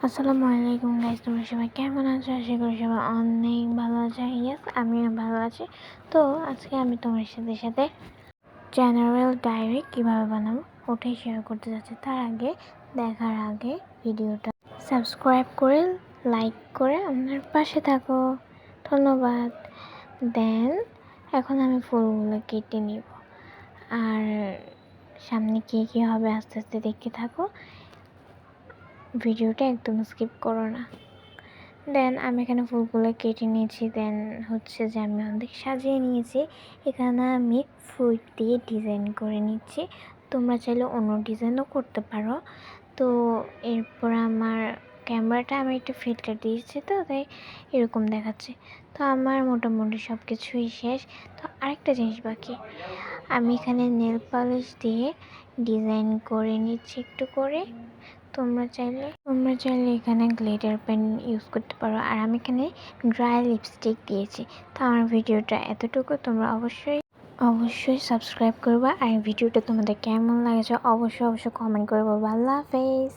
আসসালামু আলাইকুম গাইস, তোমরা সবাই কেমন আছো? আশা করি সবাই অনেক ভালো আছে। ইয়েস, আমিও ভালো আছি। তো আজকে আমি তোমার সাথে জেনারেল ডায়েরি কীভাবে বানাবো ওটাই শেয়ার করতে যাচ্ছি। তার আগে দেখার আগে ভিডিওটা সাবস্ক্রাইব করে লাইক করে আমার পাশে থাকো, ধন্যবাদ। দেন এখন আমি ফুলগুলো কেটে নিব, আর সামনে কী হবে আস্তে আস্তে দেখতে থাকো, ভিডিওটা একদম স্কিপ করো না। দেন আমি এখানে ফুলগুলো কেটে নিয়েছি। দেন হচ্ছে যে আমি অনেক সাজিয়ে নিয়েছি। এখানে আমি ফুল দিয়ে ডিজাইন করে নিচ্ছি। তোমরা চাইলে অন্য ডিজাইনও করতে পারো। তো এরপর আমার ক্যামেরাটা আমি একটু ফিল্টার দিয়েছি, তো তাই এরকম দেখাচ্ছে। তো আমার মোটামুটি সব কিছুই শেষ। তো আরেকটা জিনিস বাকি, আমি এখানে নেল পালিশ দিয়ে ডিজাইন করে নিচ্ছি একটু করে। তোমরা চাইলে এখানে গ্লিটার পেন ইউজ করতে পারো। আর আমি এখানে ড্রাই লিপস্টিক দিয়েছি। তো আমার ভিডিওটা এতটুকু। তোমরা অবশ্যই সাবস্ক্রাইব করবা। আর ভিডিওটা তোমাদের কেমন লাগছে অবশ্যই কমেন্ট করে বলবো। আল্লাহ হাফেজ।